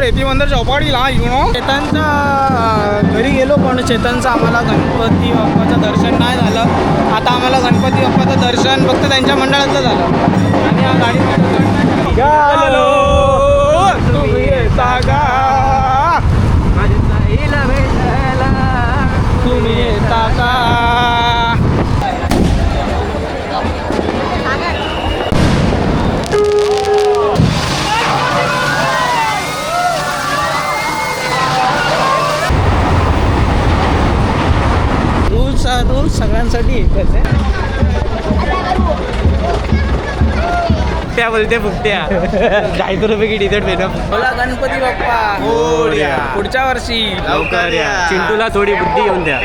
रेती बंदर चौपाटीला चेतनच्या घरी गेलो, पण चेतनचं आम्हाला गणपती बाप्पाचं दर्शन नाही झालं. आता आम्हाला गणपती बाप्पाचं दर्शन फक्त त्यांच्या मंडळातलं झालं. आणि हा गाडी तुम्ही येता का, तुम्ही येता का. रूल सगळ्यांसाठी एकच आहे. त्या बोलते फुकट्या 250 रुपये की टिकट भेट. बोला गणपती बाप्पा मोरया. पुढच्या वर्षी लवकर या. चिंटूला थोडी बुद्धी येऊन द्या.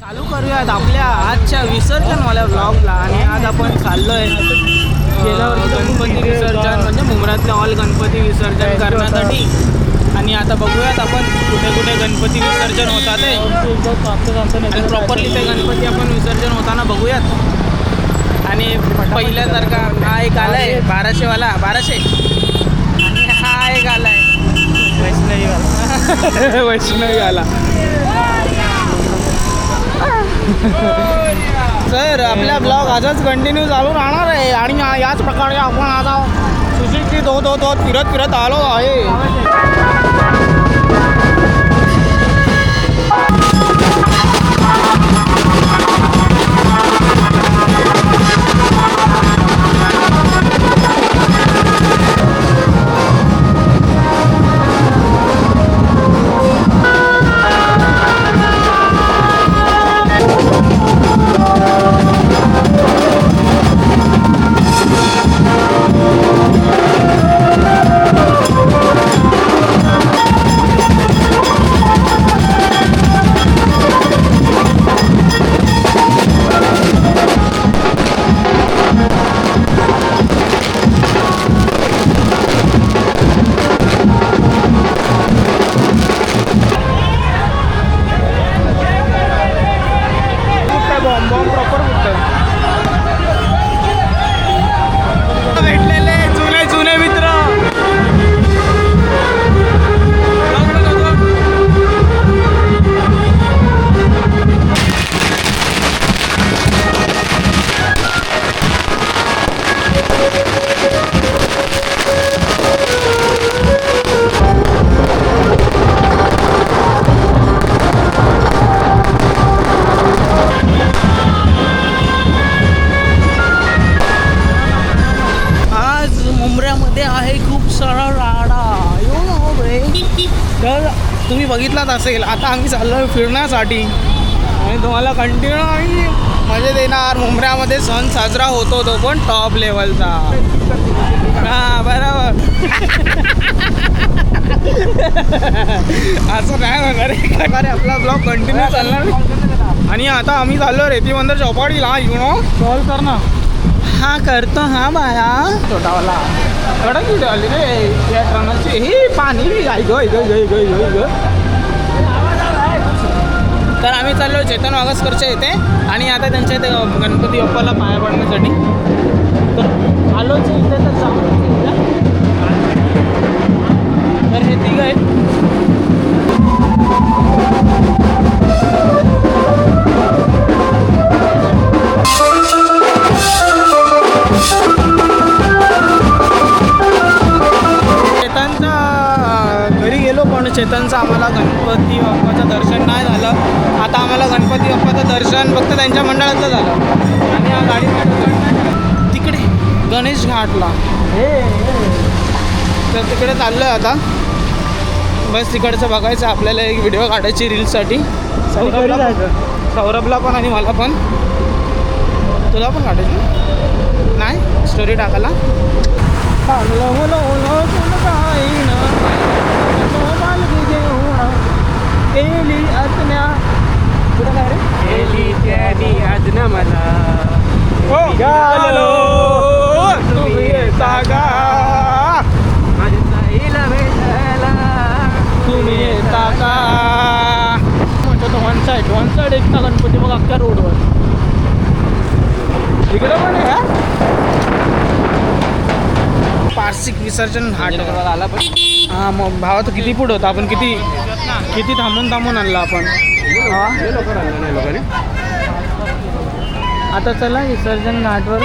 चालू करूयात आपल्या आजच्या विसर्जनवाल्या ब्लॉगला. आणि आज आपण चाललोय गेल्या वर्षी गणपती विसर्जन म्हणजे मुंबईतले ऑल गणपती विसर्जन करण्यासाठी. आणि आता बघूयात आपण कुठे कुठे गणपती विसर्जन होतात आणि प्रॉपरली ते गणपती आपण विसर्जन होताना बघूयात. आणि पहिल्यासारखा हा एक आलाय 1200वाला 1200. आणि हा एक आलाय वैष्णवीवाला वैष्णवीवाला. सर आपला ब्लॉग आजच कंटिन्यू चालू राहणार आहे. आणि याच प्रकारे आपण आता सुशिक्षित होत फिरत फिरत आलो आहे. तुम्ही बघितलाच असेल. आता आम्ही चाललो फिरण्यासाठी आणि तुम्हाला कंटिन्यू आम्ही मजा देणार. मुंबऱ्यामध्ये सण साजरा होतो तो पण टॉप लेवलचा. हां बरोबर. असं नाही वगैरे प्रकारे आपला ब्लॉग कंटिन्यू चालणार. आणि आता आम्ही चाललो रेती बंदर चौपाटीला कॉल कर ना. हा करतो. हा बाया छोटावाला कडक किती आली रे या ट्रनाची. ही पाणी गाय ग. तर आम्ही चाललो चेतन वागसकरच्या इथे. आणि आता त्यांच्या इथे गणपती बाप्पाला पाया पडण्यासाठी तर आलोच इथे. तर तर हे तिघ आहेत. चेतनचं आम्हाला गणपती बाप्पाचं दर्शन नाही झालं. आता आम्हाला गणपती बाप्पाचं दर्शन फक्त त्यांच्या मंडळातलं झालं. आणि हा गाडी तिकडे गणेश घाटला तर तिकडे चाललो आहे आता. बस तिकडचं बघायचं आपल्याला. एक व्हिडिओ काढायची रील्ससाठी. सौरभला पण आणि मला पण. तुला पण काढायची नाही स्टोरी टाकायला. केली आज्ञा कुठं काय रे. केली त्यानी आज्ञा मला. हो गालो तुम्ही येता का, माझ्या ताईला भेटायला तुम्ही येता का. म्हणतो तो वन साईड एकटा गणपती बघ अख्ख्या रोडवर. इकडं पण आहे. ऐतिहासिक विसर्जन घाट आला पण हां मग भावा तो किती फूट होता आपण किती थांबून आणला आपण आता चला विसर्जन घाटवर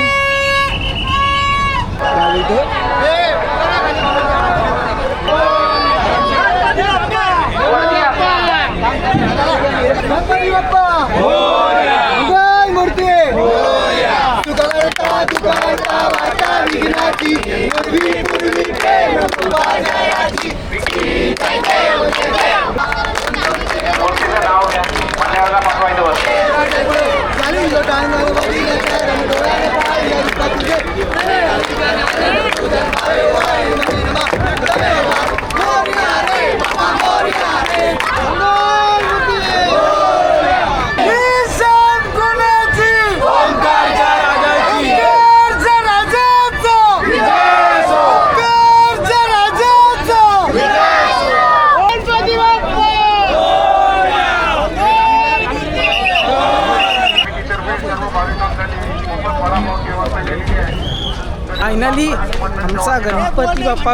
फायनली आमचा गणपती बाप्पा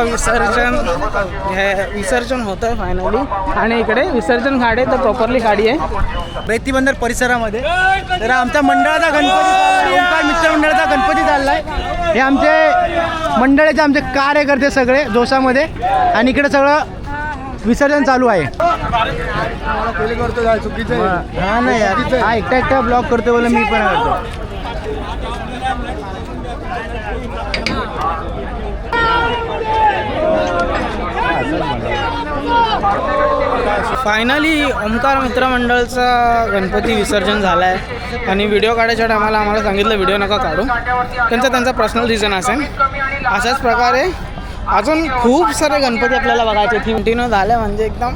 विसर्जन होतं आहे फायनली. आणि इकडे विसर्जन घाट आहे तर प्रॉपरली गाडी आहे प्रीतिबंदर परिसरामध्ये. तर आमच्या मंडळाचा गणपती ओंकार मित्र मंडळाचा गणपती चालला आहे. हे आमचे मंडळाचे आमचे कार्यकर्ते सगळे जोशामध्ये आणि इकडे सगळं विसर्जन चालू आहे. हा नाही यार हा एकटा ब्लॉग करतो बोले मी पण करतो. फायनली ओंकार मित्रमंडळचा गणपती विसर्जन झाला आहे. आणि व्हिडिओ काढायच्या टायमाला आम्हाला सांगितलं व्हिडिओ नका काढू, त्यांचा पर्सनल रिझन असेल. अशाच प्रकारे अजून खूप सारे गणपती आपल्याला बघायचे. कंटिन्यू झालं म्हणजे एकदम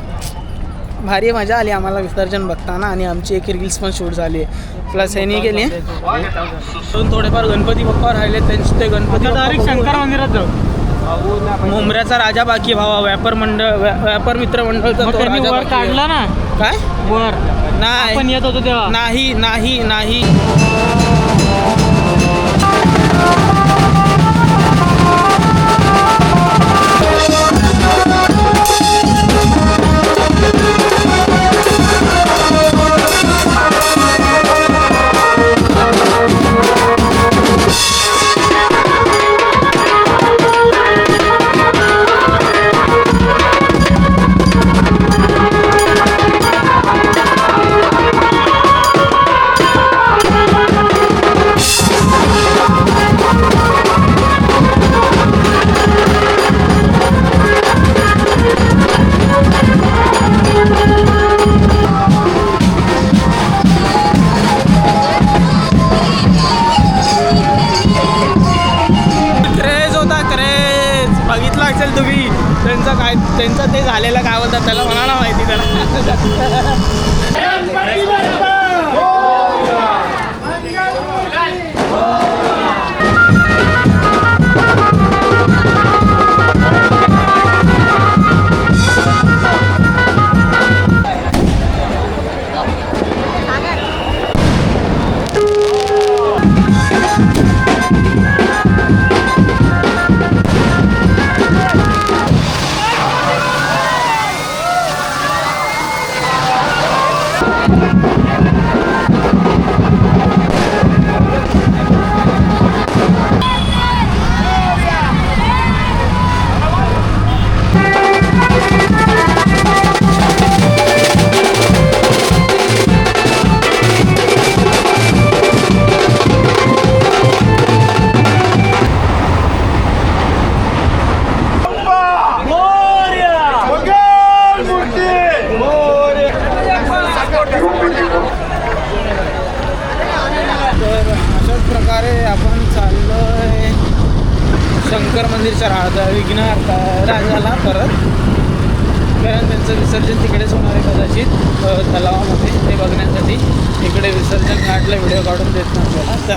भारी मजा आली आम्हाला विसर्जन बघताना. आणि आमची एक रील्स पण शूट झाली आहे प्लस ह्यानी केली. थोडेफार गणपती बाप्पा राहिले त्यांचे ते गणपती शंकर मंदिरात जाऊ. मुंबऱ्याचा राजा बाकी भावा व्यापार मित्र मंडळचा तो राजा वर काढला ना काय वर नाही पण येत होतो तेव्हा नाही त्यांचं ते झालेलं काय बोलतात त्याला म्हणाला माहिती त्याला. शंकर मंदिरच्या विघ्नहर्ता राजाला परत, कारण त्यांचं विसर्जन तिकडेच होणार आहे कदाचित तलावामध्ये. ते बघण्यासाठी इकडे विसर्जन घाटला व्हिडिओ काढून देत नसलेला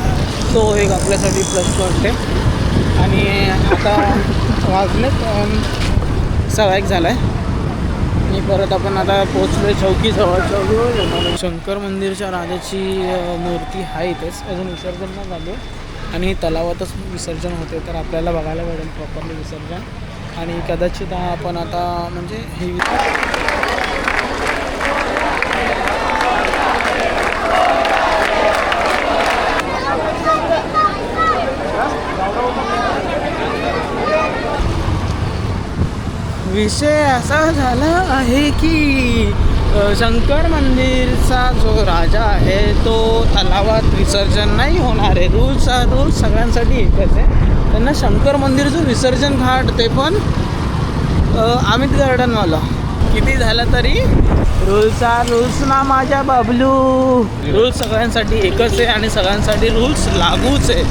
तो एक आपल्यासाठी प्लस पॉईंट आहे. आणि आता वाजलेत 1:15 झाला आहे आणि परत आपण आता पोचलो चौकीजवळ. शंकर मंदिरच्या राजाची मूर्ती आहे इथेच, अजून विसर्जन नाही झाले. आणि तलावातच विसर्जन होते, तर आपल्याला बघायला मिळेल प्रॉपरली विसर्जन. आणि कदाचित आपण आता म्हणजे हे विषय असा झाला आहे की शंकर मंदिरचा जो राजा आहे तो तलावात विसर्जन नाही होणार आहे. रूल सगळ्यांसाठी एकच आहे. त्यांना शंकर मंदिरचं विसर्जन घाट ते पण अमित गार्डनवाला किती झालं तरी रूल्स ना माझ्या बाबलू. रूल्स सगळ्यांसाठी एकच आहे आणि सगळ्यांसाठी रूल्स लागूच आहे.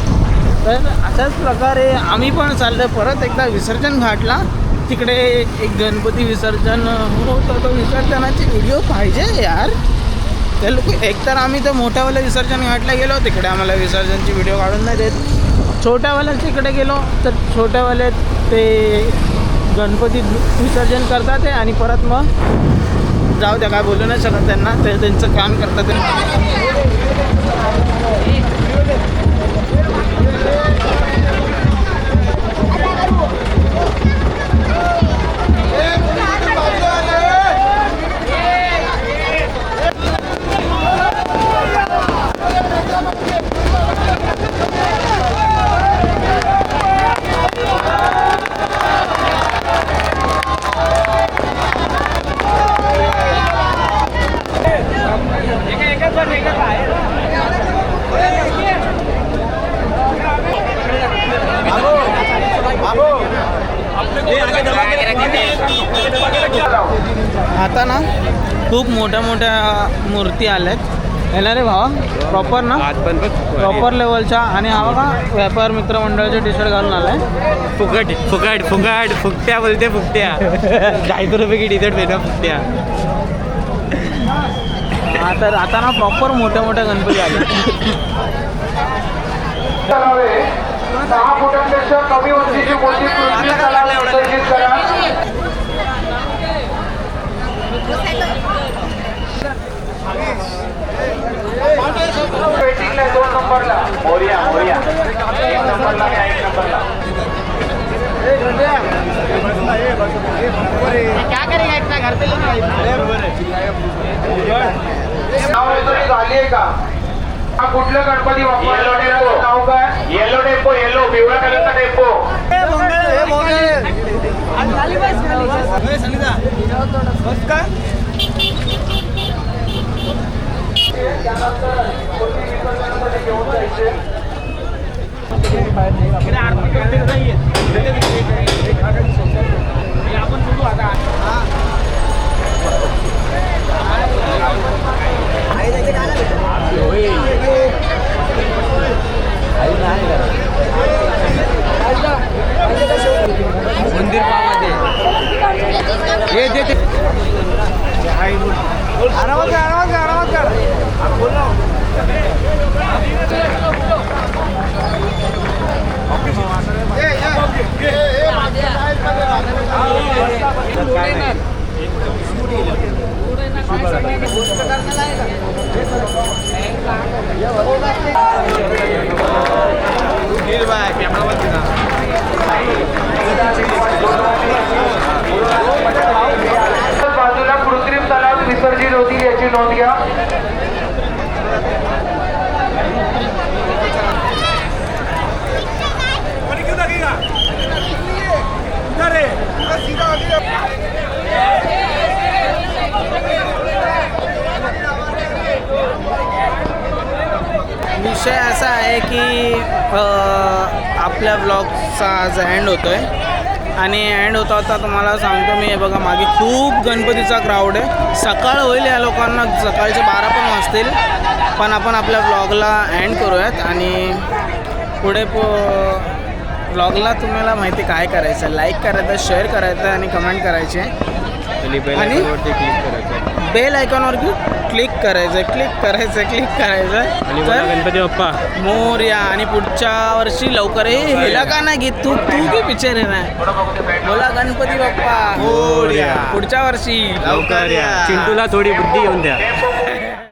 तर अशाच प्रकारे आम्ही पण चाललो परत एकदा विसर्जन घाटला. तिकडे एक गणपती विसर्जन होतं, तो विसर्जनाची व्हिडिओ पाहिजे यार. ते लोक एकतर आम्ही तर मोठ्यावाल्या विसर्जन घाटला गेलो, तिकडे आम्हाला विसर्जनची व्हिडिओ काढून नाही देत. छोट्यावाल्या तिकडे गेलो तर छोट्यावाले ते गणपती विसर्जन करतात ते आणि परत मग जाऊ द्या, काय बोलू नाही शकत त्यांना, ते त्यांचं काम करतात. आता ना खूप मोठ्या मोठ्या मूर्ती आल्यात येणार रे भावा, प्रॉपर ना प्रॉपर लेवलच्या. आणि हा बघा व्यापार मित्र मंडळाचे टी शर्ट घालून आलाय. फुकट्या बोलते फुकट्या 250 रुपये की टी शर्ट भेटा फुकट्या. तर आता ना प्रॉपर मोठ्या मोठ्या गणपती आले. 6 फुटांपेक्षा कमी उंचीची मूर्ती पृथ्वी तलावात विसर्जित करा. वेटिंगला 2 नंबरला मोरिया 1 नंबरला 1 नंबरला. नाव नोंदणी झाली आहे का? हा कुठलं गणपती वापरलं नाव काय? येलो टेम्पो, येलो पिवळा कलरचा टेम्पो. घेऊन जायचे. मंदिर पावादे हे देते आरामात कर. बाजूला कृत्रिम तलाव विसर्जित होतील याची नोंद घ्या. विषय असा आहे की आपल्या ब्लॉगचा आज एंड होतो आहे. आणि एंड होता तुम्हाला सांगतो मी, हे बघा मागे खूप गणपतीचा क्राऊड आहे. सकाळ होईल या लोकांना, सकाळचे 12 पण वाजतील. पण आपण आपल्या ब्लॉगला एंड करूयात आणि पुढे ब्लॉगला तुम्हाला माहिती काय करायचं, लाईक करायचं, शेअर करायचं आणि कमेंट करायचे आणि बेल आयकॉनवर क्लिक करायचं आणि गणपती बाप्पा मोरया. आणि पुढच्या वर्षी लवकर हेला का नाही घेत तू की पिक्चर आहे ना, बोला गणपती बाप्पा मोरया. पुढच्या वर्षी लवकर या. चिंटूला थोडी बुद्धी घेऊन द्या.